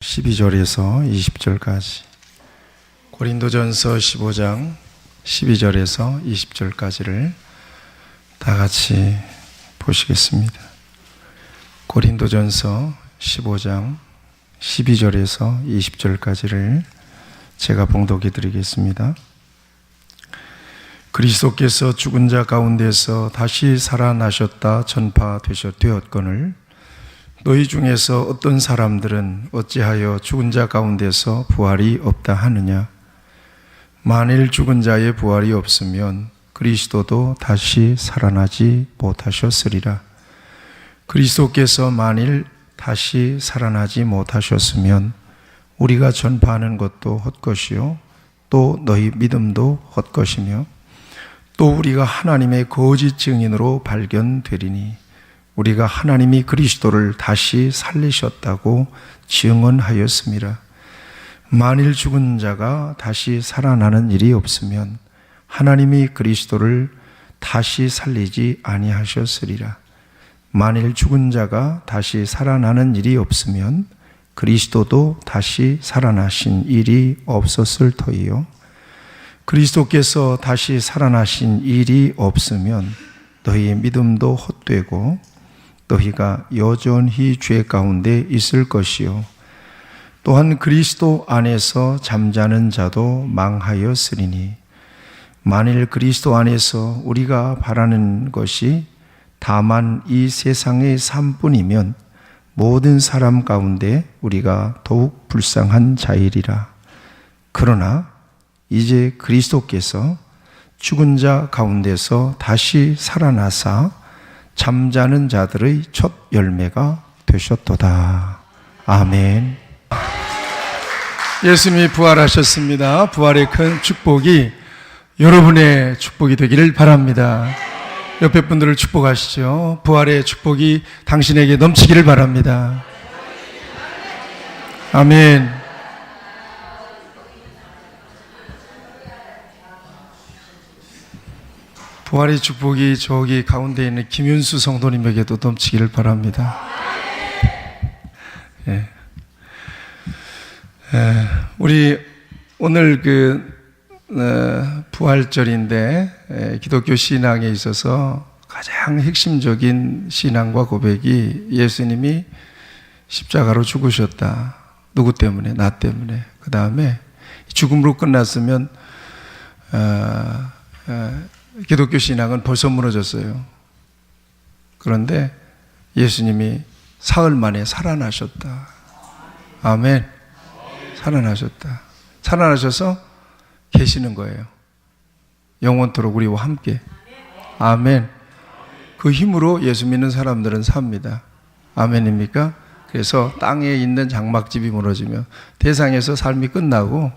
12절에서 20절까지, 고린도전서 15장 12절에서 20절까지를 다 같이 보시겠습니다. 고린도전서 15장 12절에서 20절까지를 제가 봉독해 드리겠습니다. 그리스도께서 죽은 자 가운데서 다시 살아나셨다 전파되었거늘 너희 중에서 어떤 사람들은 어찌하여 죽은 자 가운데서 부활이 없다 하느냐? 만일 죽은 자의 부활이 없으면 그리스도도 다시 살아나지 못하셨으리라. 그리스도께서 만일 다시 살아나지 못하셨으면 우리가 전파하는 것도 헛것이요 또 너희 믿음도 헛것이며 또 우리가 하나님의 거짓 증인으로 발견되리니 우리가 하나님이 그리스도를 다시 살리셨다고 증언하였습니다. 만일 죽은 자가 다시 살아나는 일이 없으면 하나님이 그리스도를 다시 살리지 아니하셨으리라. 만일 죽은 자가 다시 살아나는 일이 없으면 그리스도도 다시 살아나신 일이 없었을 터이요. 그리스도께서 다시 살아나신 일이 없으면 너희의 믿음도 헛되고 너희가 여전히 죄 가운데 있을 것이요 또한 그리스도 안에서 잠자는 자도 망하였으리니 만일 그리스도 안에서 우리가 바라는 것이 다만 이 세상의 삶뿐이면 모든 사람 가운데 우리가 더욱 불쌍한 자이리라. 그러나 이제 그리스도께서 죽은 자 가운데서 다시 살아나사 잠자는 자들의 첫 열매가 되셨도다. 아멘. 예수님이 부활하셨습니다. 부활의 큰 축복이 여러분의 축복이 되기를 바랍니다. 옆에 분들을 축복하시죠. 부활의 축복이 당신에게 넘치기를 바랍니다. 아멘. 부활의 축복이 저기 가운데 있는 김윤수 성도님에게도 넘치기를 바랍니다. 우리 오늘 부활절인데 기독교 신앙에 있어서 가장 핵심적인 신앙과 고백이 예수님이 십자가로 죽으셨다. 누구 때문에? 나 때문에. 그 다음에 죽음으로 끝났으면 기독교 신앙은 벌써 무너졌어요. 그런데 예수님이 사흘 만에 살아나셨다. 아멘. 살아나셨다. 살아나셔서 계시는 거예요. 영원토록 우리와 함께. 아멘. 그 힘으로 예수 믿는 사람들은 삽니다. 아멘입니까? 그래서 땅에 있는 장막집이 무너지며 대상에서 삶이 끝나고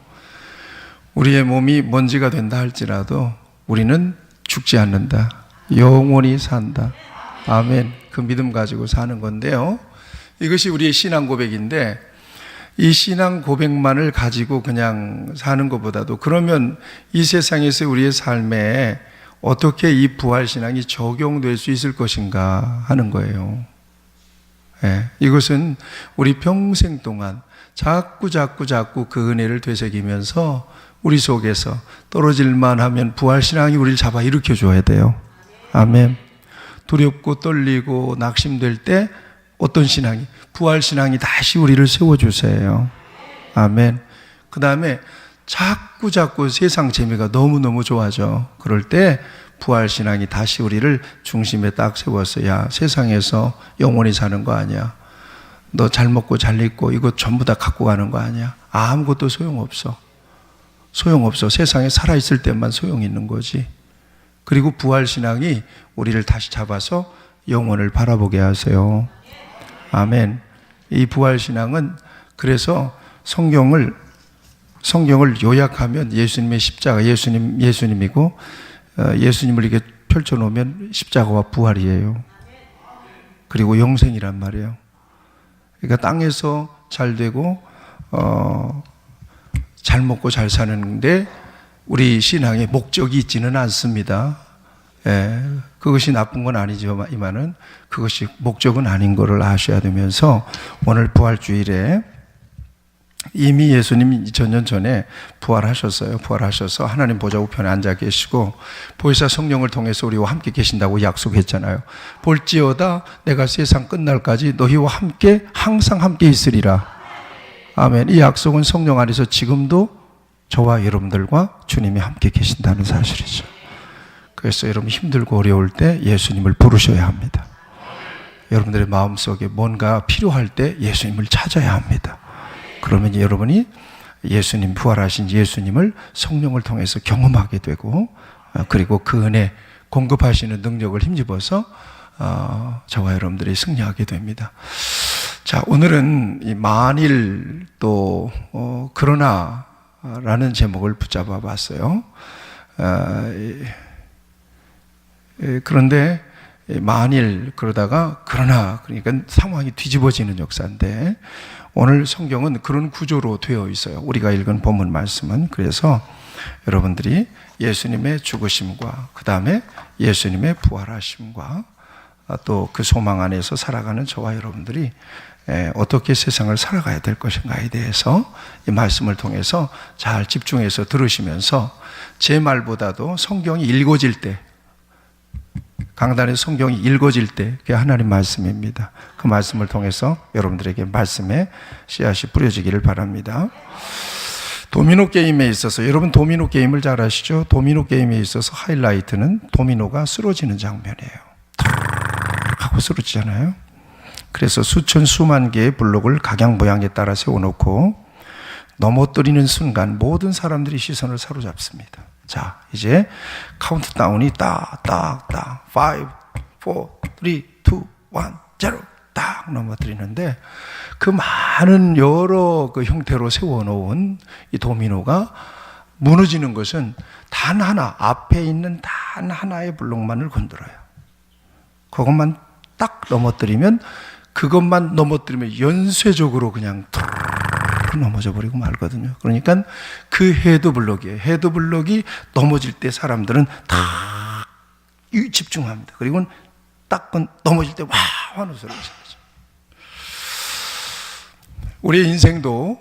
우리의 몸이 먼지가 된다 할지라도 우리는 죽지 않는다. 영원히 산다. 아멘. 그 믿음 가지고 사는 건데요. 이것이 우리의 신앙 고백인데 이 신앙 고백만을 가지고 그냥 사는 것보다도 그러면 이 세상에서 우리의 삶에 어떻게 이 부활신앙이 적용될 수 있을 것인가 하는 거예요. 이것은 우리 평생 동안 자꾸 그 은혜를 되새기면서 우리 속에서 떨어질만 하면 부활신앙이 우리를 잡아 일으켜줘야 돼요. 아멘. 두렵고 떨리고 낙심될 때 어떤 신앙이? 부활신앙이 다시 우리를 세워주세요. 아멘. 그 다음에 자꾸 세상 재미가 너무너무 좋아져. 그럴 때 부활신앙이 다시 우리를 중심에 딱 세워서 야, 세상에서 영원히 사는 거 아니야. 너 잘 먹고 잘 입고 이거 전부 다 갖고 가는 거 아니야. 아무것도 소용없어. 세상에 살아있을 때만 소용이 있는 거지. 그리고 부활신앙이 우리를 다시 잡아서 영원을 바라보게 하세요. 아멘. 이 부활신앙은 그래서 성경을 요약하면 예수님의 십자가, 예수님이고 예수님을 이렇게 펼쳐놓으면 십자가와 부활이에요. 그리고 영생이란 말이에요. 그러니까 땅에서 잘 되고 잘 먹고 잘 사는데 우리 신앙에 목적이 있지는 않습니다. 그것이 나쁜 건 이미 예수님이 2000년 전에 부활하셨어요. 부활하셔서 하나님 보좌 우편에 앉아 계시고 보혜사 성령을 통해서 우리와 함께 계신다고 약속했잖아요. 볼지어다 내가 세상 끝날까지 너희와 함께 항상 함께 있으리라. 아멘. 이 약속은 성령 안에서 지금도 저와 여러분들과 주님이 함께 계신다는 사실이죠. 그래서 여러분 힘들고 어려울 때 예수님을 부르셔야 합니다. 여러분들의 마음속에 뭔가 필요할 때 예수님을 찾아야 합니다. 그러면 여러분이 예수님, 부활하신 예수님을 성령을 통해서 경험하게 되고, 그리고 그 은혜 공급하시는 능력을 힘입어서 저와 여러분들이 승리하게 됩니다. 자, 오늘은 이 만일 또 그러나 라는 제목을 붙잡아 봤어요. 그런데 만일 그러다가 그러나 그러니까 상황이 뒤집어지는 역사인데 오늘 성경은 그런 구조로 되어 있어요. 우리가 읽은 본문 말씀은. 그래서 여러분들이 예수님의 죽으심과 그 다음에 예수님의 부활하심과 또 그 소망 안에서 살아가는 저와 여러분들이 어떻게 세상을 살아가야 될 것인가에 대해서 이 말씀을 통해서 잘 집중해서 들으시면서 제 말보다도 성경이 읽어질 때, 강단의 성경이 읽어질 때 그게 하나님 말씀입니다. 그 말씀을 통해서 여러분들에게 말씀의 씨앗이 뿌려지기를 바랍니다. 도미노 게임에 있어서, 여러분 도미노 게임을 잘 아시죠? 도미노 게임에 있어서 하이라이트는 도미노가 쓰러지는 장면이에요. 탁 하고 쓰러지잖아요. 그래서 수천 수만 개의 블록을 각양모양에 따라 세워놓고 넘어뜨리는 순간 모든 사람들이 시선을 사로잡습니다. 자, 이제 카운트다운이 딱 5, 4, 3, 2, 1, 0 딱 넘어뜨리는데 그 많은 여러 그 형태로 세워놓은 이 도미노가 무너지는 것은 단 하나, 앞에 있는 단 하나의 블록만을 건드려요. 그것만 딱 넘어뜨리면, 그것만 넘어뜨리면 연쇄적으로 그냥 넘어져 버리고 말거든요. 그러니까 그 헤드블록이에요. 헤드블록이 넘어질 때 사람들은 다 집중합니다. 그리고 딱 넘어질 때 와 하는 소리가 나죠. 우리의 인생도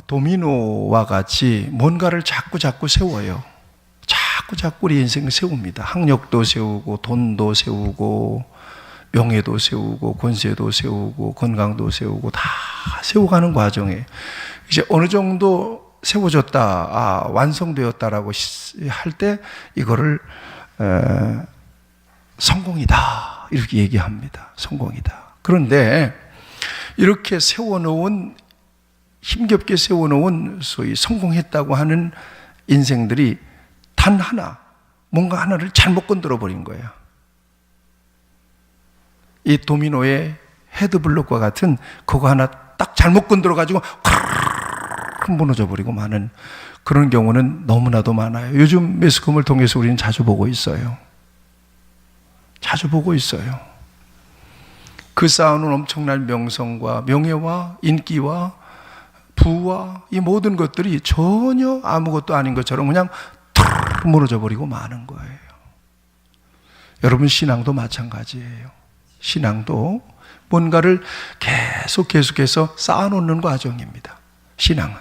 도미노와 같이 뭔가를 자꾸 세워요. 자꾸 우리 인생을 세웁니다. 학력도 세우고 돈도 세우고 명예도 세우고 권세도 세우고 건강도 세우고 다 세워가는 과정에 이제 어느 정도 세워졌다, 완성되었다라고 할 때 이거를 성공이다 이렇게 얘기합니다. 성공이다. 그런데 이렇게 세워놓은, 힘겹게 세워놓은 소위 성공했다고 하는 인생들이 단 하나, 뭔가 하나를 잘못 건드려 버린 거예요. 이 도미노의 헤드블록과 같은 그거 하나 딱 잘못 건드려가지고 무너져 버리고 마는 그런 경우는 너무나도 많아요. 요즘 매스컴을 통해서 우리는 자주 보고 있어요. 자주 보고 있어요. 그 쌓아놓은 엄청난 명성과 명예와 인기와 부와 이 모든 것들이 전혀 아무것도 아닌 것처럼 그냥 탁 무너져 버리고 마는 거예요. 여러분 신앙도 마찬가지예요. 신앙도 뭔가를 계속해서 쌓아놓는 과정입니다. 신앙은.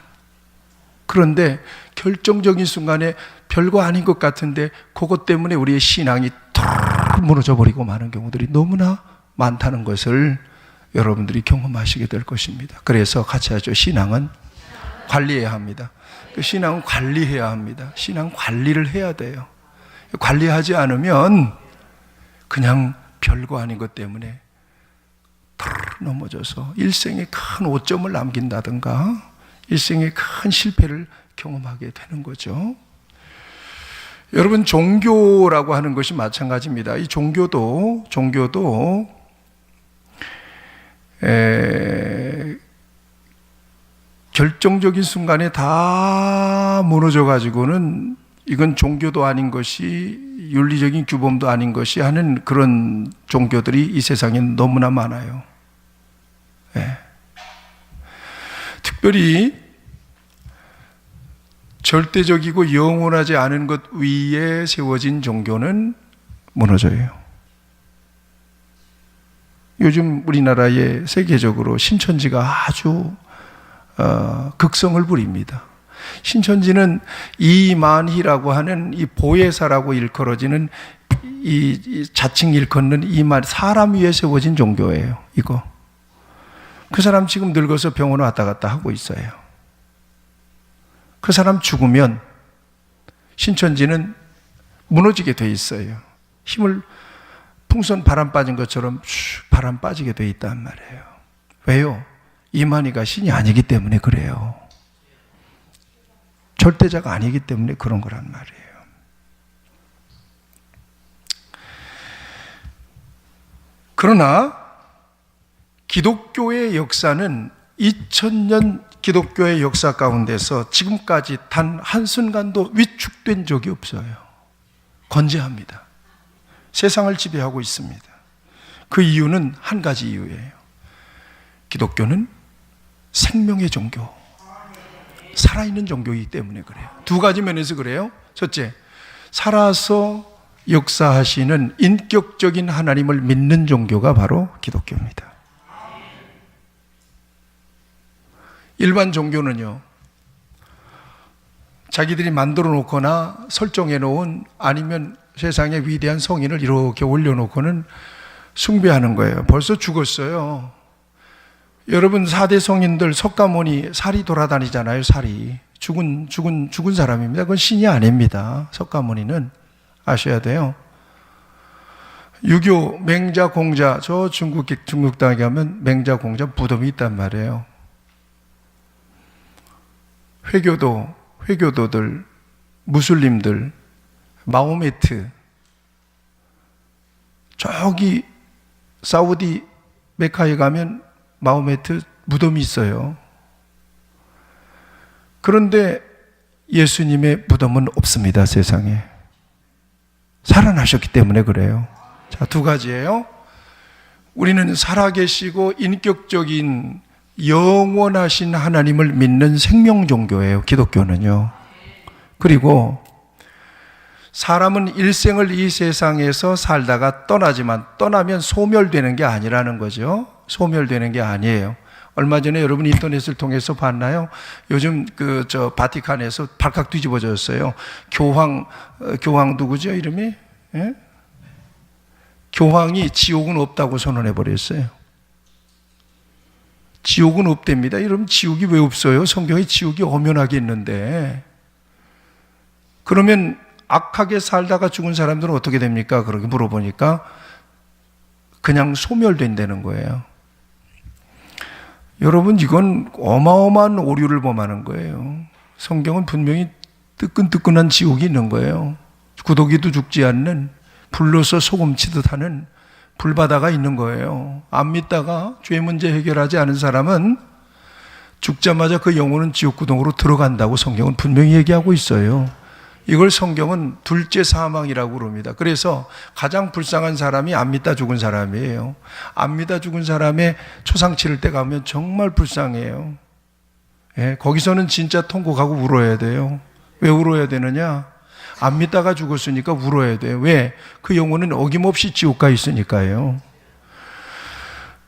그런데 결정적인 순간에 별거 아닌 것 같은데 그것 때문에 우리의 신앙이 탁 무너져 버리고 마는 경우들이 너무나 많다는 것을 여러분들이 경험하시게 될 것입니다. 그래서 같이 하죠. 신앙은 관리해야 합니다. 그 신앙은 관리해야 합니다. 신앙 관리를 해야 돼요. 관리하지 않으면 그냥 별거 아닌 것 때문에 넘어져서 일생에 큰 오점을 남긴다든가 일생에 큰 실패를 경험하게 되는 거죠. 여러분 종교라고 하는 것이 마찬가지입니다. 이 종교도 결정적인 순간에 다 무너져 가지고는 이건 종교도 아닌 것이 윤리적인 규범도 아닌 것이 하는 그런 종교들이 이 세상에 너무나 많아요. 네. 특별히 절대적이고 영원하지 않은 것 위에 세워진 종교는 무너져요. 요즘 우리나라에 세계적으로 신천지가 아주 극성을 부립니다. 신천지는 이만희라고 하는 이 보혜사라고 일컬어지는 이 자칭 일컫는 이만 사람 위에 세워진 종교예요. 이거 그 사람 지금 늙어서 병원 왔다 갔다 하고 있어요. 그 사람 죽으면 신천지는 무너지게 돼 있어요. 힘을 풍선 바람 빠진 것처럼 바람 빠지게 돼 있단 말이에요. 왜요? 이만희가 신이 아니기 때문에 그래요. 절대자가 아니기 때문에 그런 거란 말이에요. 그러나 기독교의 역사는 2000년 기독교의 역사 가운데서 지금까지 단 한순간도 위축된 적이 없어요. 건재합니다. 세상을 지배하고 있습니다. 그 이유는 한 가지 이유예요. 기독교는 생명의 종교, 살아있는 종교이기 때문에 그래요. 두 가지 면에서 그래요. 첫째, 살아서 역사하시는 인격적인 하나님을 믿는 종교가 바로 기독교입니다. 일반 종교는요, 자기들이 만들어 놓거나 설정해 놓은 아니면 세상의 위대한 성인을 이렇게 올려놓고는 숭배하는 거예요. 벌써 죽었어요. 여러분 4대 성인들 석가모니 살이 돌아다니잖아요. 살이 죽은 사람입니다. 그건 신이 아닙니다. 석가모니는 아셔야 돼요. 유교 맹자 공자, 저 중국 땅에 가면 맹자 공자 무덤이 있단 말이에요. 회교도들, 무슬림들, 마호메트, 저기 사우디 메카에 가면 마호메트 무덤이 있어요. 그런데 예수님의 무덤은 없습니다, 세상에. 살아나셨기 때문에 그래요. 자, 두 가지예요. 우리는 살아계시고 인격적인 영원하신 하나님을 믿는 생명 종교예요, 기독교는요. 그리고 사람은 일생을 이 세상에서 살다가 떠나지만 떠나면 소멸되는 게 아니라는 거죠. 소멸되는 게 아니에요. 얼마 전에 여러분 인터넷을 통해서 봤나요? 요즘 바티칸에서 발칵 뒤집어졌어요. 교황 누구죠? 이름이? 예? 교황이 지옥은 없다고 선언해 버렸어요. 지옥은 없답니다. 여러분 지옥이 왜 없어요? 성경에 지옥이 엄연하게 있는데. 그러면 악하게 살다가 죽은 사람들은 어떻게 됩니까? 그렇게 물어보니까 그냥 소멸된다는 거예요. 여러분 이건 어마어마한 오류를 범하는 거예요. 성경은 분명히 뜨끈뜨끈한 지옥이 있는 거예요. 구더기도 죽지 않는 불로서 소금치듯 하는 불바다가 있는 거예요. 안 믿다가 죄 문제 해결하지 않은 사람은 죽자마자 그 영혼은 지옥구덩으로 들어간다고 성경은 분명히 얘기하고 있어요. 이걸 성경은 둘째 사망이라고 그럽니다. 그래서 가장 불쌍한 사람이 안 믿다 죽은 사람이에요. 안 믿다 죽은 사람의 초상 치를 때 가면 정말 불쌍해요. 예, 거기서는 진짜 통곡하고 울어야 돼요. 왜 울어야 되느냐? 안 믿다가 죽었으니까 울어야 돼요. 왜? 그 영혼은 어김없이 지옥 가 있으니까요.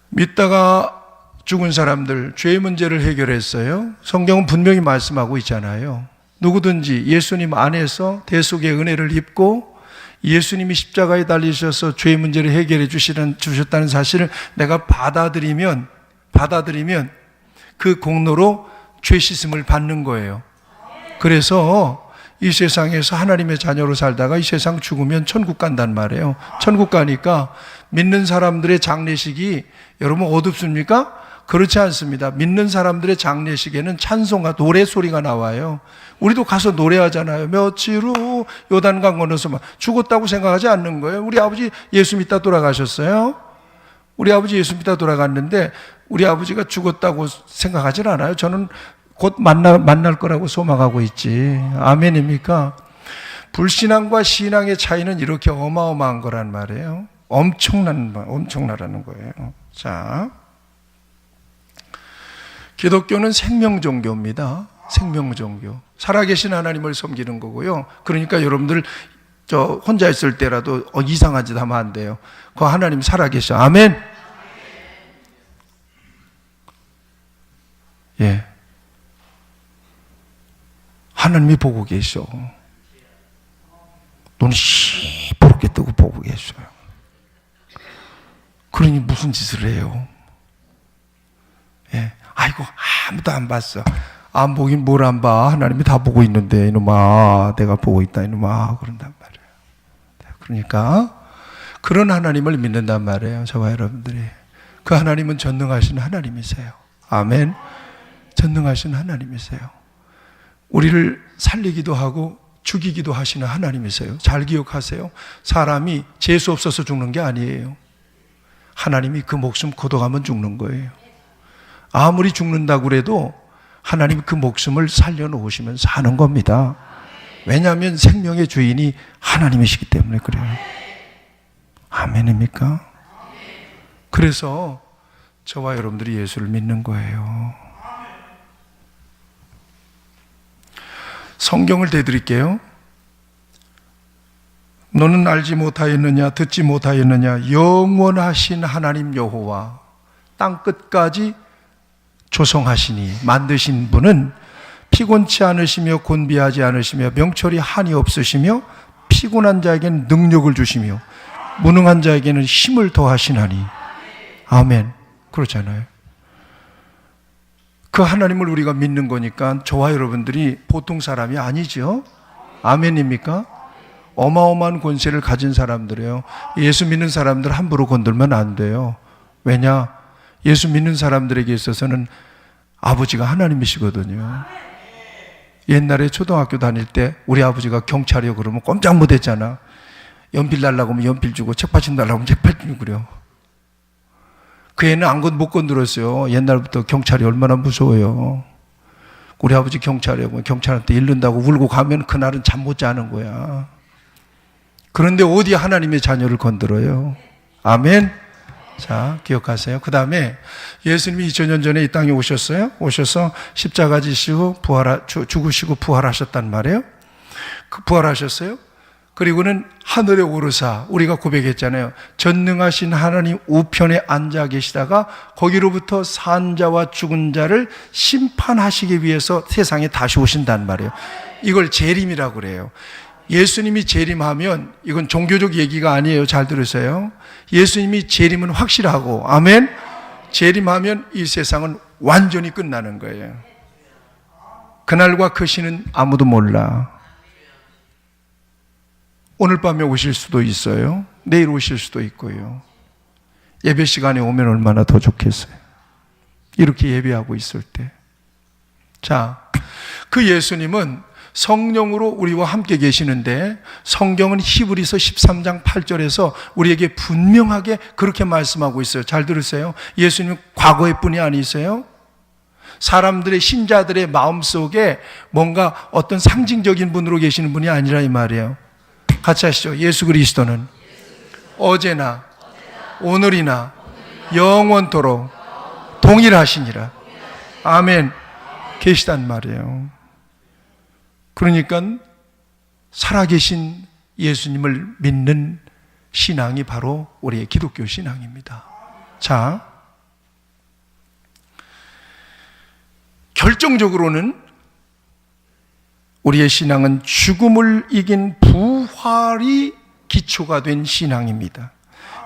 믿다가 죽은 사람들 죄의 문제를 해결했어요. 성경은 분명히 말씀하고 있잖아요. 누구든지 예수님 안에서 대속의 은혜를 입고 예수님이 십자가에 달리셔서 죄의 문제를 해결해 주셨다는 사실을 내가 받아들이면 그 공로로 죄 씻음을 받는 거예요. 그래서 이 세상에서 하나님의 자녀로 살다가 이 세상 죽으면 천국 간단 말이에요. 천국 가니까 믿는 사람들의 장례식이 여러분 어둡습니까? 그렇지 않습니다. 믿는 사람들의 장례식에는 찬송과 노래소리가 나와요. 우리도 가서 노래하잖아요. 며칠 후 요단강 건너서 막 죽었다고 생각하지 않는 거예요. 우리 아버지 예수 믿다 돌아가셨어요. 우리 아버지 예수 믿다 돌아갔는데 우리 아버지가 죽었다고 생각하진 않아요. 저는 곧 만날 거라고 소망하고 있지. 아멘입니까? 불신앙과 신앙의 차이는 이렇게 어마어마한 거란 말이에요. 엄청나라는 거예요. 자, 기독교는 생명종교입니다. 생명종교. 살아계신 하나님을 섬기는 거고요. 그러니까 여러분들 혼자 있을 때라도 이상한 짓 하면 안 돼요. 그 하나님 살아계셔. 아멘. 예. 하나님이 보고 계셔. 눈이 시퍼렇게 뜨고 보고 계셔요. 그러니 무슨 짓을 해요? 예. 아이고, 아무도 안 봤어. 안 보긴 뭘 안 봐. 하나님이 다 보고 있는데, 이놈아, 내가 보고 있다, 이놈아. 그런단 말이에요. 그러니까, 그런 하나님을 믿는단 말이에요. 저와 여러분들이. 그 하나님은 전능하신 하나님이세요. 아멘. 전능하신 하나님이세요. 우리를 살리기도 하고 죽이기도 하시는 하나님이세요. 잘 기억하세요. 사람이 재수 없어서 죽는 게 아니에요. 하나님이 그 목숨 걷어가면 죽는 거예요. 아무리 죽는다고 그래도 하나님이 그 목숨을 살려놓으시면 사는 겁니다. 왜냐하면 생명의 주인이 하나님이시기 때문에 그래요. 아멘입니까? 그래서 저와 여러분들이 예수를 믿는 거예요. 성경을 대드릴게요. 너는 알지 못하였느냐, 듣지 못하였느냐, 영원하신 하나님 여호와, 땅 끝까지 조성하시니, 만드신 분은 피곤치 않으시며 곤비하지 않으시며 명철이 한이 없으시며 피곤한 자에게는 능력을 주시며 무능한 자에게는 힘을 더하시나니. 아멘. 그렇잖아요. 그 하나님을 우리가 믿는 거니까 저와 여러분들이 보통 사람이 아니죠. 아멘입니까? 어마어마한 권세를 가진 사람들이에요. 예수 믿는 사람들 함부로 건들면 안 돼요. 왜냐? 예수 믿는 사람들에게 있어서는 아버지가 하나님이시거든요. 옛날에 초등학교 다닐 때 우리 아버지가 경찰이요 그러면 꼼짝 못했잖아. 연필 달라고 하면 연필 주고 책받침 달라고 하면 책받침 주고 그래요. 그 애는 아무것도 못 건드렸어요. 옛날부터 경찰이 얼마나 무서워요. 우리 아버지 경찰이고 경찰한테 잃는다고 울고 가면 그날은 잠 못 자는 거야. 그런데 어디 하나님의 자녀를 건드려요? 아멘. 자, 기억하세요. 그 다음에 예수님이 2000년 전에 이 땅에 오셨어요. 오셔서 십자가 지시고 죽으시고 부활하셨단 말이에요. 그 부활하셨어요. 그리고는 하늘에 오르사, 우리가 고백했잖아요. 전능하신 하나님 우편에 앉아 계시다가 거기로부터 산 자와 죽은 자를 심판하시기 위해서 세상에 다시 오신단 말이에요. 이걸 재림이라고 그래요. 예수님이 재림하면 이건 종교적 얘기가 아니에요. 잘 들으세요. 예수님이 재림은 확실하고, 아멘. 재림하면 이 세상은 완전히 끝나는 거예요. 그날과 그 시는 아무도 몰라. 오늘 밤에 오실 수도 있어요. 내일 오실 수도 있고요. 예배 시간에 오면 얼마나 더 좋겠어요. 이렇게 예배하고 있을 때. 자, 그 예수님은 성령으로 우리와 함께 계시는데 성경은 히브리서 13장 8절에서 우리에게 분명하게 그렇게 말씀하고 있어요. 잘 들으세요. 예수님은 과거의 분이 아니세요. 사람들의 신자들의 마음속에 뭔가 어떤 상징적인 분으로 계시는 분이 아니라 이 말이에요. 같이 하시죠. 예수 그리스도는 어제나 오늘이나 영원토록 동일하시니라. 아멘. 계시단 말이에요. 그러니까 살아계신 예수님을 믿는 신앙이 바로 우리의 기독교 신앙입니다. 자, 결정적으로는 우리의 신앙은 죽음을 이긴 부활이 기초가 된 신앙입니다.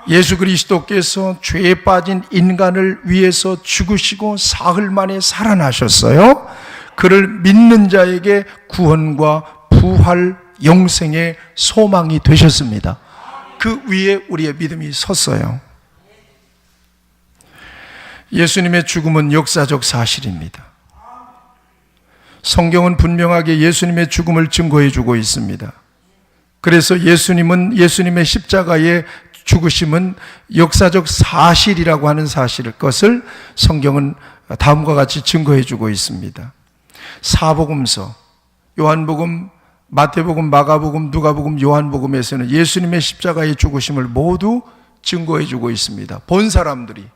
예수 그리스도께서 죄에 빠진 인간을 위해서 죽으시고 사흘 만에 살아나셨어요. 그를 믿는 자에게 구원과 부활, 영생의 소망이 되셨습니다. 그 위에 우리의 믿음이 섰어요. 예수님의 죽음은 역사적 사실입니다. 성경은 분명하게 예수님의 죽음을 증거해 주고 있습니다. 그래서 예수님의 십자가의 죽으심은 역사적 사실이라고 하는 것을 성경은 다음과 같이 증거해 주고 있습니다. 사복음서, 요한복음, 마태복음, 마가복음, 누가복음, 요한복음에서는 예수님의 십자가의 죽으심을 모두 증거해 주고 있습니다. 본 사람들이,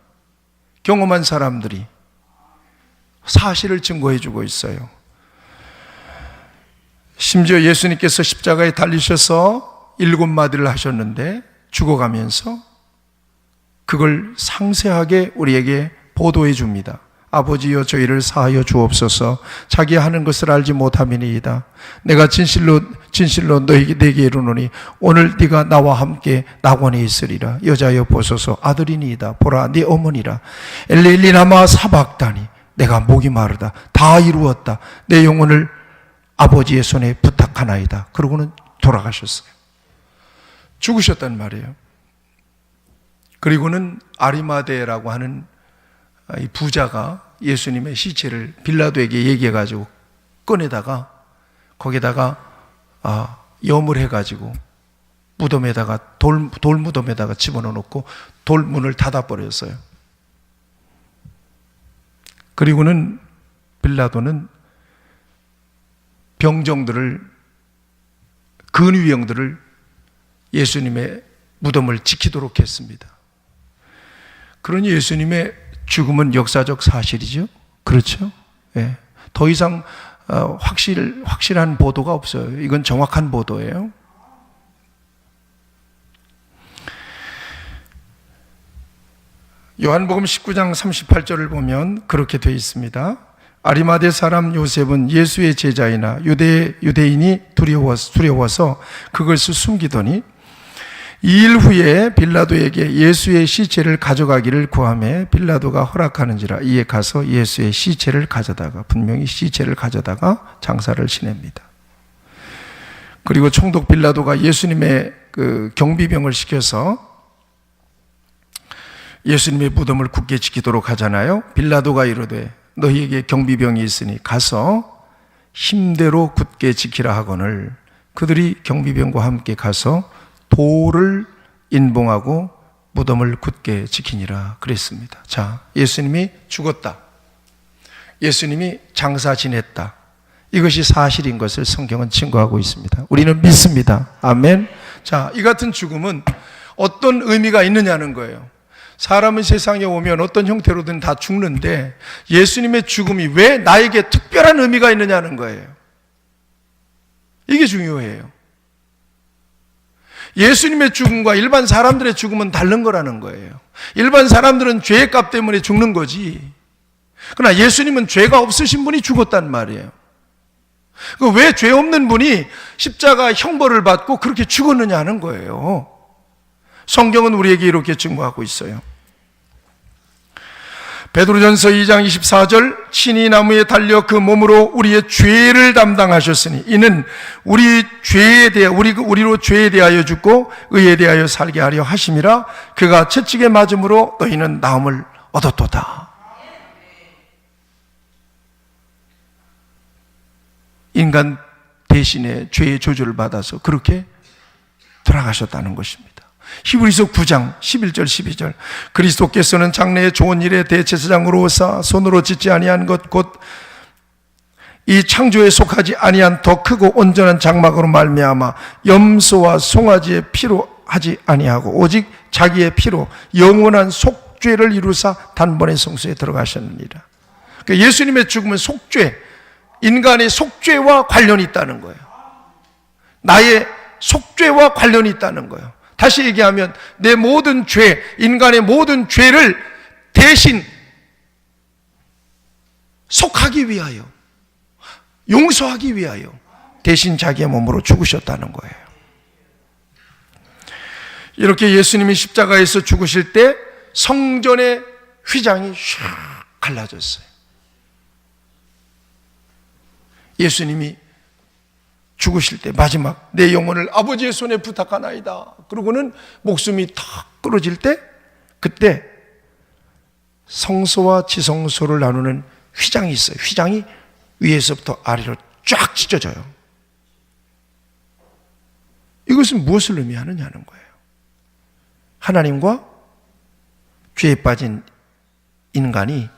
경험한 사람들이 사실을 증거해 주고 있어요. 심지어 예수님께서 십자가에 달리셔서 7마디를 하셨는데 죽어가면서 그걸 상세하게 우리에게 보도해 줍니다. 아버지여 저희를 사하여 주옵소서. 자기가 하는 것을 알지 못함이니이다. 내가 진실로 내게 이르노니 오늘 네가 나와 함께 낙원에 있으리라. 여자여 보소서 아들이니이다. 보라 네 어머니라. 엘리엘리 라마 사박다니. 내가 목이 마르다. 다 이루었다. 내 영혼을 아버지의 손에 부탁하나이다. 그러고는 돌아가셨어요. 죽으셨단 말이에요. 그리고는 아리마대라고 하는 이 부자가 예수님의 시체를 빌라도에게 얘기해가지고 꺼내다가 거기다가 염을 해가지고 무덤에다가 돌 무덤에다가 집어넣고 돌문을 닫아버렸어요. 그리고는 빌라도는 근위병들을 예수님의 무덤을 지키도록 했습니다. 그러니 예수님의 죽음은 역사적 사실이죠. 그렇죠? 예. 더 이상 확실한 보도가 없어요. 이건 정확한 보도예요. 요한복음 19장 38절을 보면 그렇게 되어 있습니다. 아리마대 사람 요셉은 예수의 제자이나 유대인이 두려워서 그것을 숨기더니 2일 후에 빌라도에게 예수의 시체를 가져가기를 구하매 빌라도가 허락하는지라 이에 가서 예수의 시체를 가져다가 분명히 시체를 가져다가 장사를 지냅니다. 그리고 총독 빌라도가 예수님의 그 경비병을 시켜서 예수님의 무덤을 굳게 지키도록 하잖아요. 빌라도가 이르되 너희에게 경비병이 있으니 가서 힘대로 굳게 지키라 하거늘 그들이 경비병과 함께 가서 돌을 인봉하고 무덤을 굳게 지키니라 그랬습니다. 자, 예수님이 죽었다. 예수님이 장사 지냈다. 이것이 사실인 것을 성경은 증거하고 있습니다. 우리는 믿습니다. 아멘. 자, 이 같은 죽음은 어떤 의미가 있느냐는 거예요. 사람은 세상에 오면 어떤 형태로든 다 죽는데 예수님의 죽음이 왜 나에게 특별한 의미가 있느냐는 거예요. 이게 중요해요. 예수님의 죽음과 일반 사람들의 죽음은 다른 거라는 거예요. 일반 사람들은 죄의 값 때문에 죽는 거지. 그러나 예수님은 죄가 없으신 분이 죽었단 말이에요. 왜 죄 없는 분이 십자가 형벌을 받고 그렇게 죽었느냐 하는 거예요. 성경은 우리에게 이렇게 증거하고 있어요. 베드로전서 2장 24절 친히 나무에 달려 그 몸으로 우리의 죄를 담당하셨으니 이는 우리로 죄에 대하여 죽고 의에 대하여 살게 하려 하심이라 그가 채찍에 맞음으로 너희는 나음을 얻었도다. 인간 대신에 죄의 조주를 받아서 그렇게 돌아가셨다는 것입니다. 히브리서 9장 11절 12절 그리스도께서는 장래의 좋은 일에 대제사장으로 오사 손으로 짓지 아니한 것 곧 이 창조에 속하지 아니한 더 크고 온전한 장막으로 말미암아 염소와 송아지의 피로 하지 아니하고 오직 자기의 피로 영원한 속죄를 이루사 단번에 성소에 들어가셨느니라. 그러니까 예수님의 죽음은 속죄, 인간의 속죄와 관련이 있다는 거예요. 나의 속죄와 관련이 있다는 거예요. 다시 얘기하면 내 모든 죄, 인간의 모든 죄를 대신 속하기 위하여, 용서하기 위하여 대신 자기의 몸으로 죽으셨다는 거예요. 이렇게 예수님이 십자가에서 죽으실 때 성전의 휘장이 샥 갈라졌어요. 예수님이 죽으실 때 마지막 내 영혼을 아버지의 손에 부탁하나이다. 그러고는 목숨이 탁 끊어질 때 그때 성소와 지성소를 나누는 휘장이 있어요. 휘장이 위에서부터 아래로 쫙 찢어져요. 이것은 무엇을 의미하느냐는 거예요. 하나님과 죄에 빠진 인간이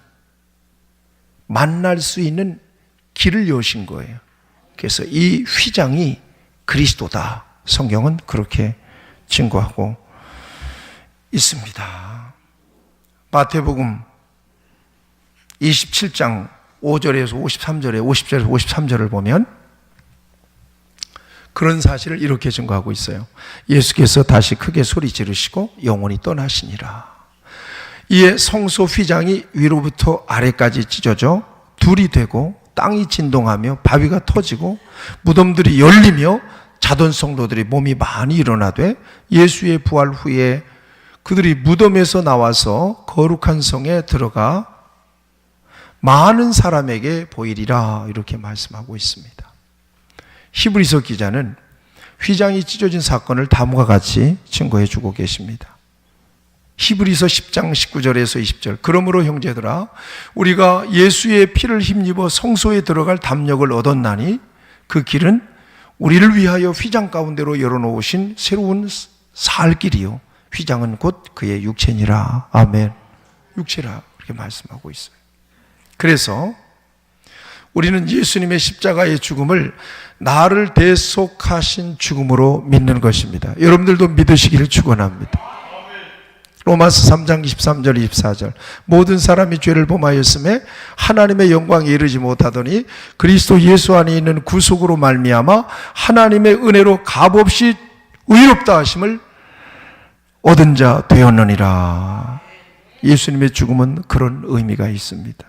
만날 수 있는 길을 여신 거예요. 그래서 이 휘장이 그리스도다. 성경은 그렇게 증거하고 있습니다. 마태복음 27장 5절에서 53절에 50절에서 53절을 보면 그런 사실을 이렇게 증거하고 있어요. 예수께서 다시 크게 소리 지르시고 영원히 떠나시니라. 이에 성소 휘장이 위로부터 아래까지 찢어져 둘이 되고 땅이 진동하며 바위가 터지고 무덤들이 열리며 자던 성도들이 몸이 많이 일어나되 예수의 부활 후에 그들이 무덤에서 나와서 거룩한 성에 들어가 많은 사람에게 보이리라 이렇게 말씀하고 있습니다. 히브리서 기자는 휘장이 찢어진 사건을 다음과 같이 증거해 주고 계십니다. 히브리서 10장 19절에서 20절 그러므로 형제들아 우리가 예수의 피를 힘입어 성소에 들어갈 담력을 얻었나니 그 길은 우리를 위하여 휘장 가운데로 열어놓으신 새로운 살 길이요 휘장은 곧 그의 육체니라. 아멘. 육체라 그렇게 말씀하고 있어요. 그래서 우리는 예수님의 십자가의 죽음을 나를 대속하신 죽음으로 믿는 것입니다. 여러분들도 믿으시기를 축원합니다. 로마서 3장 23절 24절 모든 사람이 죄를 범하였음에 하나님의 영광에 이르지 못하더니 그리스도 예수 안에 있는 구속으로 말미암아 하나님의 은혜로 값없이 의롭다 하심을 얻은 자 되었느니라. 예수님의 죽음은 그런 의미가 있습니다.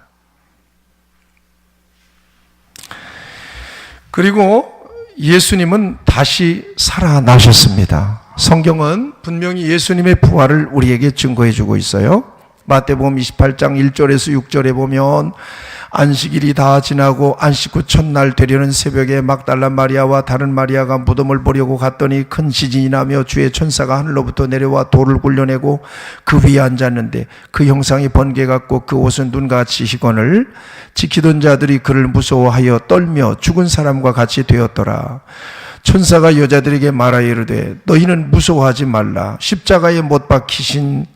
그리고 예수님은 다시 살아나셨습니다. 성경은 분명히 예수님의 부활을 우리에게 증거해 주고 있어요. 마태복음 28장 1절에서 6절에 보면 안식일이 다 지나고 안식 후 첫날 되려는 새벽에 막달라 마리아와 다른 마리아가 무덤을 보려고 갔더니 큰 지진이 나며 주의 천사가 하늘로부터 내려와 돌을 굴려내고 그 위에 앉았는데 그 형상이 번개 같고 그 옷은 눈같이 희건을 지키던 자들이 그를 무서워하여 떨며 죽은 사람과 같이 되었더라. 천사가 여자들에게 말하여 이르되 너희는 무서워하지 말라. 십자가에 못 박히신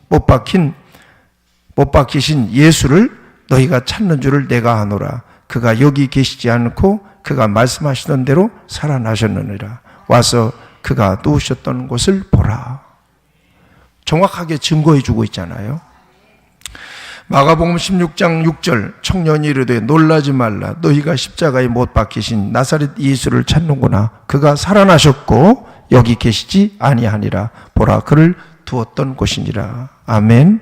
예수를 너희가 찾는 줄을 내가 아노라. 그가 여기 계시지 않고 그가 말씀하시던 대로 살아나셨느니라. 와서 그가 누우셨던 곳을 보라. 정확하게 증거해 주고 있잖아요. 마가복음 16장 6절 청년이 이르되 놀라지 말라. 너희가 십자가에 못 박히신 나사렛 예수를 찾는구나. 그가 살아나셨고 여기 계시지 아니하니라. 보라 그를 두었던 곳이니라. 아멘.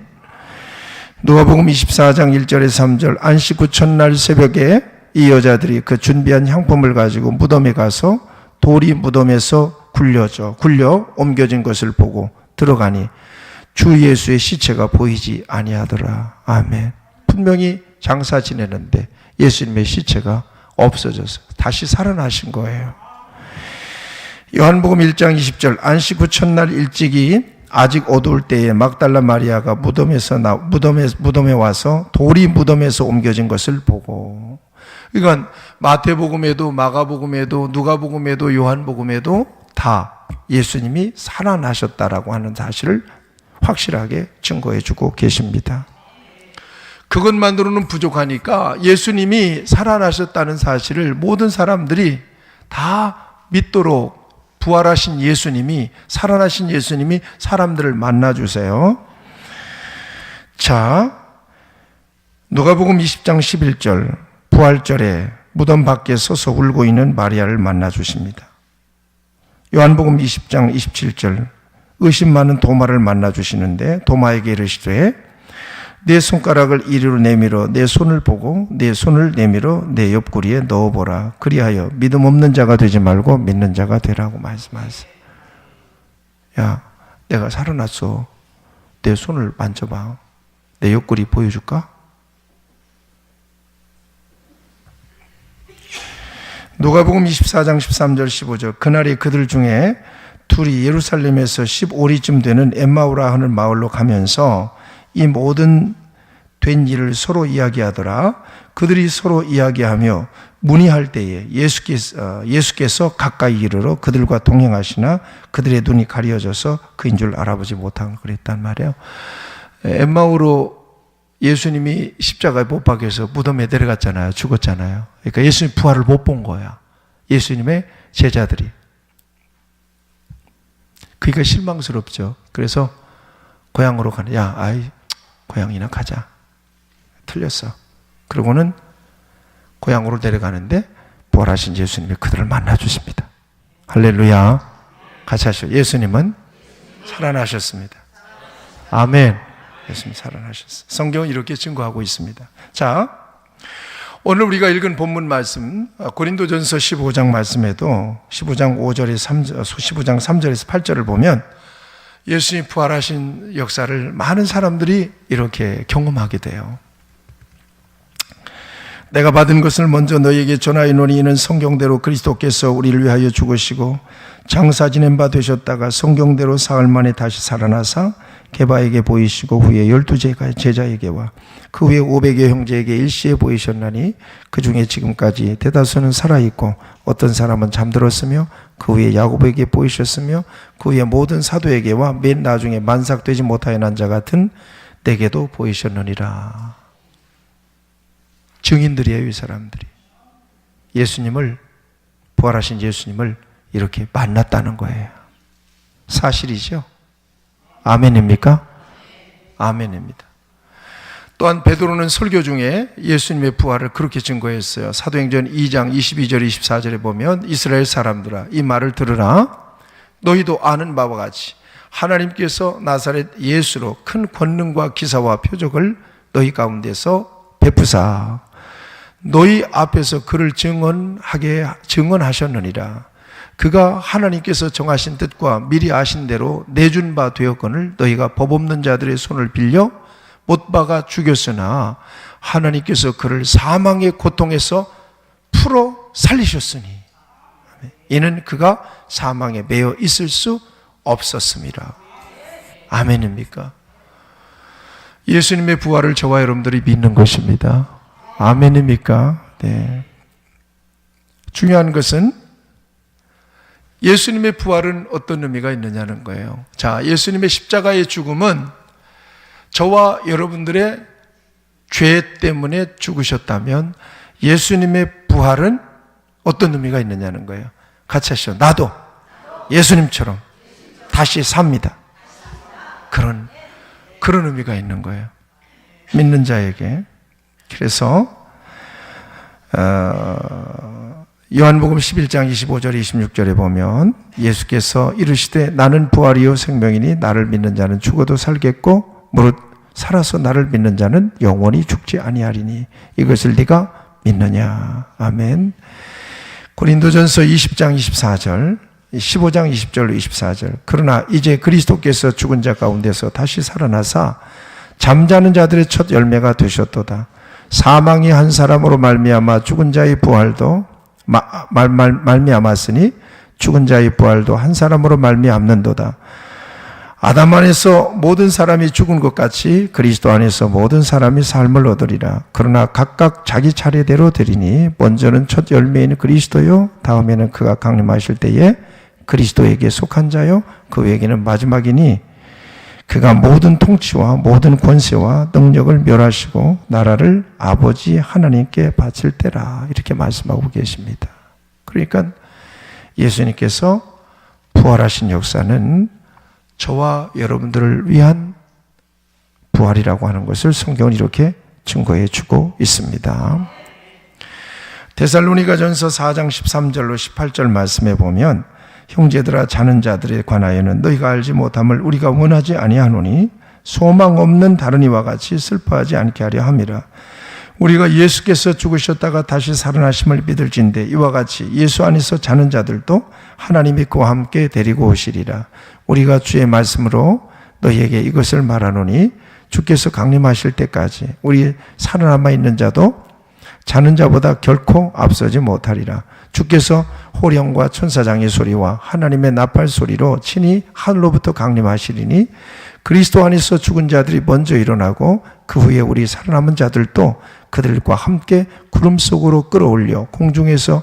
누가복음 24장 1절에서 3절 안식 후 첫날 새벽에 이 여자들이 그 준비한 향품을 가지고 무덤에 가서 돌이 무덤에서 굴려 옮겨진 것을 보고 들어가니 주 예수의 시체가 보이지 아니하더라. 아멘. 분명히 장사 지내는데 예수님의 시체가 없어져서 다시 살아나신 거예요. 요한복음 1장 20절 안식 후 첫날 일찍이 아직 어두울 때에 막달라 마리아가 무덤에 와서 돌이 무덤에서 옮겨진 것을 보고, 그러니까 마태복음에도 마가복음에도 누가복음에도 요한복음에도 다 예수님이 살아나셨다라고 하는 사실을 확실하게 증거해 주고 계십니다. 그것만으로는 부족하니까 예수님이 살아나셨다는 사실을 모든 사람들이 다 믿도록 부활하신 예수님이, 살아나신 예수님이 사람들을 만나주세요. 자, 누가복음 20장 11절 부활절에 무덤 밖에 서서 울고 있는 마리아를 만나주십니다. 요한복음 20장 27절 의심 많은 도마를 만나주시는데 도마에게 이르시되 내 손가락을 이리로 내밀어 내 손을 보고 내 손을 내밀어 내 옆구리에 넣어보라. 그리하여 믿음 없는 자가 되지 말고 믿는 자가 되라고 말씀하세요. 야, 내가 살아났어. 내 손을 만져봐. 내 옆구리 보여줄까? 누가복음 24장 13절 15절 그날에 그들 중에 둘이 예루살렘에서 15리쯤 되는 엠마오라 하는 마을로 가면서 이 모든 된 일을 서로 이야기하더라. 그들이 서로 이야기하며 문의할 때에 예수께서 가까이 이르러 그들과 동행하시나 그들의 눈이 가려져서 그인 줄 알아보지 못하고 그랬단 말이에요. 엠마오로 예수님이 십자가에 못 박혀서 무덤에 내려갔잖아요. 죽었잖아요. 그러니까 예수님 부활을 못 본 거야. 예수님의 제자들이. 그러니까 실망스럽죠. 그래서 고향으로 가는, 고향이나 가자. 틀렸어. 그러고는 고향으로 내려가는데 부활하신 예수님이 그들을 만나주십니다. 할렐루야. 같이 하시죠. 예수님은 살아나셨습니다. 아멘. 예수님 살아나셨어요. 성경은 이렇게 증거하고 있습니다. 자, 오늘 우리가 읽은 본문 말씀 고린도전서 15장 말씀에도 15장 3절에서 8절을 보면 예수님 부활하신 역사를 많은 사람들이 이렇게 경험하게 돼요. 내가 받은 것을 먼저 너희에게 전하노니 이는 성경대로 그리스도께서 우리를 위하여 죽으시고 장사 지낸 바 되셨다가 성경대로 사흘 만에 다시 살아나사 게바에게 보이시고 후에 12 제자에게와 그 후에 500여 형제에게 일시에 보이셨나니 그 중에 지금까지 대다수는 살아있고 어떤 사람은 잠들었으며 그 후에 야고보에게 보이셨으며 그 후에 모든 사도에게와 맨 나중에 만삭되지 못하여 난 자 같은 내게도 보이셨느니라. 증인들이에요, 이 사람들이. 예수님을, 부활하신 예수님을 이렇게 만났다는 거예요. 사실이죠? 아멘입니까? 아멘입니다. 또한 베드로는 설교 중에 예수님의 부활을 그렇게 증거했어요. 사도행전 2장 22절 24절에 보면 이스라엘 사람들아 이 말을 들으라. 너희도 아는 바와 같이 하나님께서 나사렛 예수로 큰 권능과 기사와 표적을 너희 가운데서 베푸사 너희 앞에서 그를 증언하셨느니라. 그가 하나님께서 정하신 뜻과 미리 아신 대로 내준 바 되었거늘 너희가 법 없는 자들의 손을 빌려 못 박아 죽였으나 하나님께서 그를 사망의 고통에서 풀어 살리셨으니 이는 그가 사망에 매여 있을 수 없었습니다. 아멘입니까? 예수님의 부활을 저와 여러분들이 믿는 것입니다. 아멘입니까? 네. 중요한 것은 예수님의 부활은 어떤 의미가 있느냐는 거예요. 자, 예수님의 십자가의 죽음은 저와 여러분들의 죄 때문에 죽으셨다면 예수님의 부활은 어떤 의미가 있느냐는 거예요. 같이 하시죠. 나도 예수님처럼 다시 삽니다. 그런 의미가 있는 거예요. 믿는 자에게. 그래서 요한복음 11장 25절 26절에 보면 예수께서 이르시되 나는 부활이요 생명이니 나를 믿는 자는 죽어도 살겠고 무릇 살아서 나를 믿는 자는 영원히 죽지 아니하리니 이것을 네가 믿느냐. 아멘. 고린도전서 20장 24절 15장 20절로 24절 그러나 이제 그리스도께서 죽은 자 가운데서 다시 살아나사 잠자는 자들의 첫 열매가 되셨도다. 사망이 한 사람으로 말미암아 죽은 자의 부활도 말미암았으니 죽은 자의 부활도 한 사람으로 말미암는도다. 아담 안에서 모든 사람이 죽은 것 같이 그리스도 안에서 모든 사람이 삶을 얻으리라. 그러나 각각 자기 차례대로 드리니 먼저는 첫 열매인 그리스도요 다음에는 그가 강림하실 때에 그리스도에게 속한 자요 그 외에는 마지막이니 그가 모든 통치와 모든 권세와 능력을 멸하시고 나라를 아버지 하나님께 바칠 때라. 이렇게 말씀하고 계십니다. 그러니까 예수님께서 부활하신 역사는 저와 여러분들을 위한 부활이라고 하는 것을 성경은 이렇게 증거해 주고 있습니다. 데살로니가전서 4장 13절로 18절 말씀에 보면 형제들아 자는 자들에 관하여는 너희가 알지 못함을 우리가 원하지 아니하노니 소망 없는 다른 이와 같이 슬퍼하지 않게 하려 함이라. 우리가 예수께서 죽으셨다가 다시 살아나심을 믿을진대 이와 같이 예수 안에서 자는 자들도 하나님이 그와 함께 데리고 오시리라. 우리가 주의 말씀으로 너희에게 이것을 말하노니 주께서 강림하실 때까지 우리 살아남아 있는 자도 자는 자보다 결코 앞서지 못하리라. 주께서 호령과 천사장의 소리와 하나님의 나팔 소리로 친히 하늘로부터 강림하시리니 그리스도 안에서 죽은 자들이 먼저 일어나고 그 후에 우리 살아남은 자들도 그들과 함께 구름 속으로 끌어올려 공중에서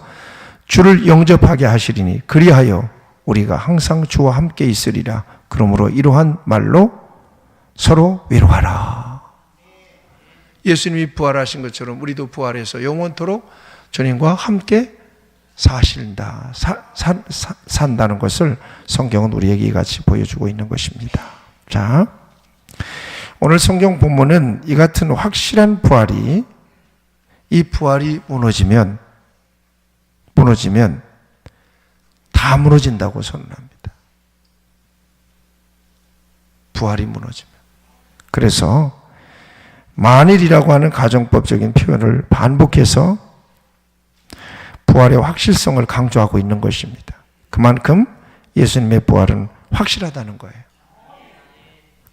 주를 영접하게 하시리니 그리하여 우리가 항상 주와 함께 있으리라. 그러므로 이러한 말로 서로 위로하라. 예수님이 부활하신 것처럼 우리도 부활해서 영원토록 주님과 함께 산다는 것을 성경은 우리에게 이같이 보여주고 있는 것입니다. 자, 오늘 성경 본문은 이 같은 확실한 부활이 이 부활이 무너지면 다 무너진다고 선언합니다. 부활이 무너지면. 그래서 만일이라고 하는 가정법적인 표현을 반복해서 부활의 확실성을 강조하고 있는 것입니다. 그만큼 예수님의 부활은 확실하다는 거예요.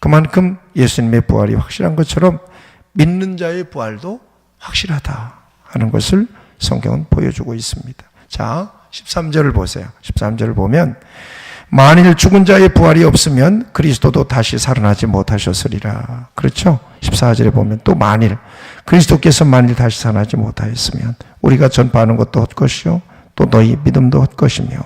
그만큼 예수님의 부활이 확실한 것처럼 믿는 자의 부활도 확실하다 하는 것을 성경은 보여주고 있습니다. 자, 13절을 보세요. 13절을 보면 만일 죽은 자의 부활이 없으면 그리스도도 다시 살아나지 못하셨으리라. 그렇죠? 14절에 보면 또 만일 그리스도께서 만일 다시 살아나지 못하였으면 우리가 전파하는 것도 헛것이요 또 너희 믿음도 헛것이며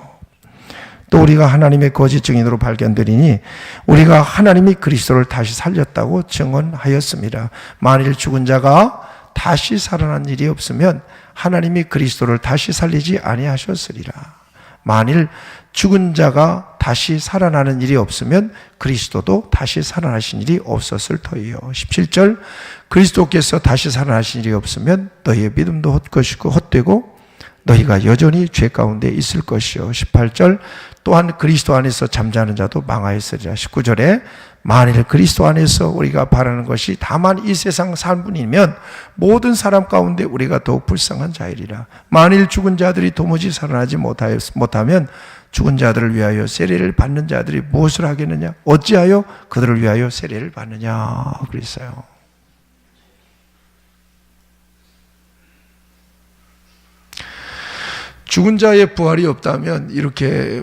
또 우리가 하나님의 거짓 증인으로 발견되리니 우리가 하나님이 그리스도를 다시 살렸다고 증언하였습니다. 만일 죽은 자가 다시 살아난 일이 없으면 하나님이 그리스도를 다시 살리지 아니하셨으리라. 만일 죽은 자가 다시 살아나는 일이 없으면 그리스도도 다시 살아나신 일이 없었을 터이요. 17절 그리스도께서 다시 살아나신 일이 없으면 너희의 믿음도 헛것이고 헛되고 너희가 여전히 죄 가운데 있을 것이요. 18절 또한 그리스도 안에서 잠자는 자도 망하였으리라. 19절에 만일 그리스도 안에서 우리가 바라는 것이 다만 이 세상 삶뿐이면 모든 사람 가운데 우리가 더욱 불쌍한 자이리라. 만일 죽은 자들이 도무지 살아나지 못하면 죽은 자들을 위하여 세례를 받는 자들이 무엇을 하겠느냐? 어찌하여 그들을 위하여 세례를 받느냐? 그랬어요. 죽은 자의 부활이 없다면 이렇게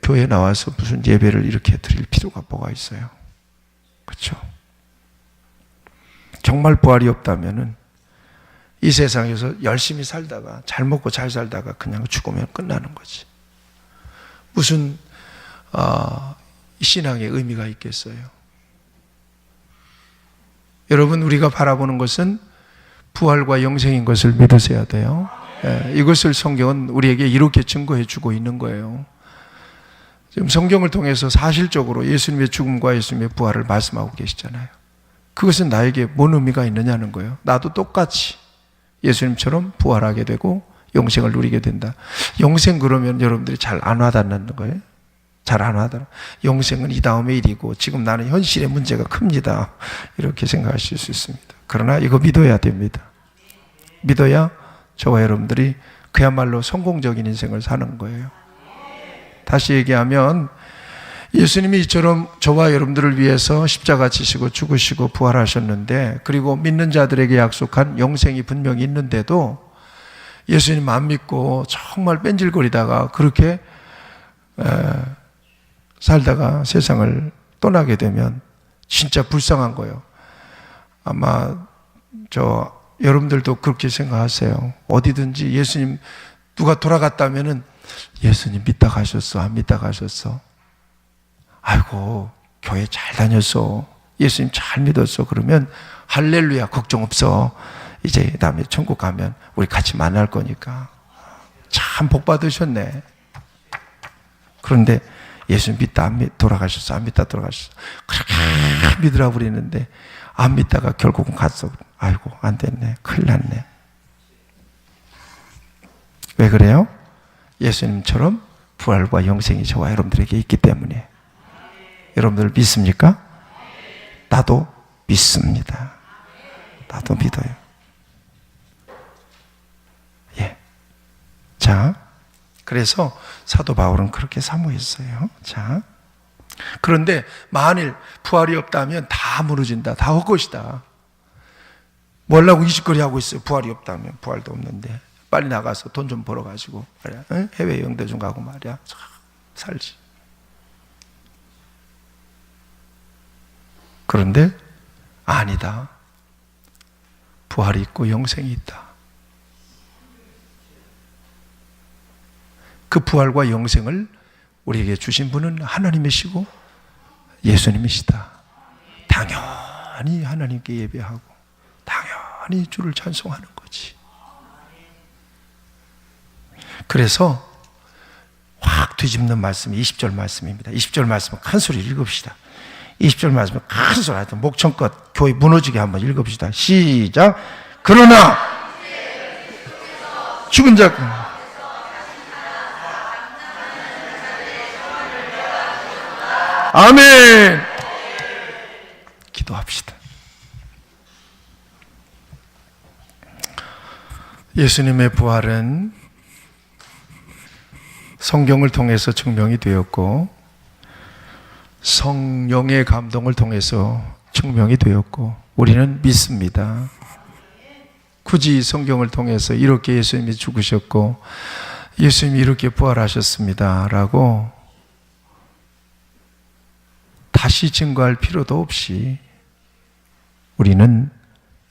교회에 나와서 무슨 예배를 이렇게 드릴 필요가 뭐가 있어요? 그렇죠? 정말 부활이 없다면은 이 세상에서 열심히 살다가 잘 먹고 잘 살다가 그냥 죽으면 끝나는 거지. 무슨 신앙의 의미가 있겠어요? 여러분, 우리가 바라보는 것은 부활과 영생인 것을 믿으셔야 돼요. 이것을 성경은 우리에게 이렇게 증거해 주고 있는 거예요. 지금 성경을 통해서 사실적으로 예수님의 죽음과 예수님의 부활을 말씀하고 계시잖아요. 그것은 나에게 뭔 의미가 있느냐는 거예요. 나도 똑같이 예수님처럼 부활하게 되고 영생을 누리게 된다. 영생 그러면 여러분들이 잘 안 와닿는 거예요. 잘 안 와닿아. 영생은 이 다음의 일이고 지금 나는 현실의 문제가 큽니다. 이렇게 생각하실 수 있습니다. 그러나 이거 믿어야 됩니다. 믿어야 저와 여러분들이 그야말로 성공적인 인생을 사는 거예요. 다시 얘기하면 예수님이 이처럼 저와 여러분들을 위해서 십자가 지시고 죽으시고 부활하셨는데, 그리고 믿는 자들에게 약속한 영생이 분명히 있는데도 예수님 안 믿고 정말 뺀질거리다가 그렇게 살다가 세상을 떠나게 되면 진짜 불쌍한 거예요. 아마 여러분들도 그렇게 생각하세요. 어디든지 예수님 누가 돌아갔다면은 예수님 믿다 가셨어, 안 믿다 가셨어? 아이고 교회 잘 다녔어, 예수님 잘 믿었어. 그러면 할렐루야, 걱정 없어. 이제 다음에 천국 가면 우리 같이 만날 거니까. 참 복 받으셨네. 그런데 예수님 믿다 안 돌아가셨어, 안 믿다 돌아가셨어. 그렇게 믿으라고 그랬는데 안 믿다가 결국은 갔어. 아이고 안 됐네, 큰일 났네. 왜 그래요? 예수님처럼 부활과 영생이 저와 여러분들에게 있기 때문에. 여러분들 믿습니까? 나도 믿습니다. 나도 믿어요. 예. 자, 그래서 사도 바울은 그렇게 사모했어요. 자, 그런데 만일 부활이 없다면 다 무너진다, 다 헛것이다. 뭐 하려고 이짓거리 하고 있어요? 부활이 없다면. 부활도 없는데 빨리 나가서 돈 좀 벌어가지고 말이야, 응? 해외 영대 좀 가고 말이야, 살지. 그런데 아니다. 부활이 있고 영생이 있다. 그 부활과 영생을 우리에게 주신 분은 하나님이시고 예수님이시다. 당연히 하나님께 예배하고 당연히 주를 찬송하는 거지. 그래서 확 뒤집는 말씀이 20절 말씀입니다. 20절 말씀은 큰 소리 읽읍시다. 20절 말씀은 큰 소리, 하여튼 목청껏 교회 무너지게 한번 읽읍시다. 시작. 그러나 죽은 자 아멘. 기도합시다. 예수님의 부활은 성경을 통해서 증명이 되었고 성령의 감동을 통해서 증명이 되었고 우리는 믿습니다. 굳이 성경을 통해서 이렇게 예수님이 죽으셨고 예수님이 이렇게 부활하셨습니다 라고 다시 증거할 필요도 없이 우리는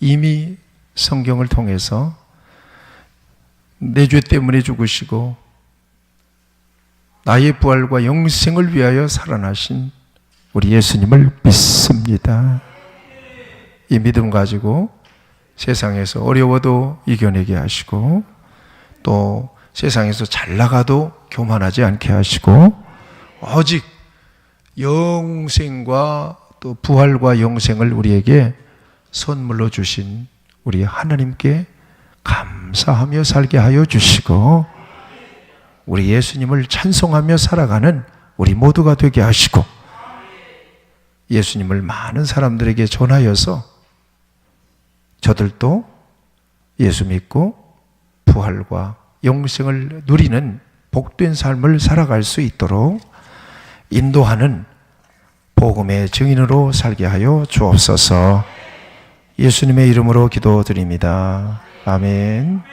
이미 성경을 통해서 내 죄 때문에 죽으시고 나의 부활과 영생을 위하여 살아나신 우리 예수님을 믿습니다. 이 믿음 가지고 세상에서 어려워도 이겨내게 하시고 또 세상에서 잘 나가도 교만하지 않게 하시고 오직 영생과 또 부활과 영생을 우리에게 선물로 주신 우리 하나님께 감사하며 살게 하여 주시고 우리 예수님을 찬송하며 살아가는 우리 모두가 되게 하시고 예수님을 많은 사람들에게 전하여서 저들도 예수 믿고 부활과 영생을 누리는 복된 삶을 살아갈 수 있도록 인도하는 복음의 증인으로 살게 하여 주옵소서. 예수님의 이름으로 기도드립니다. 아멘.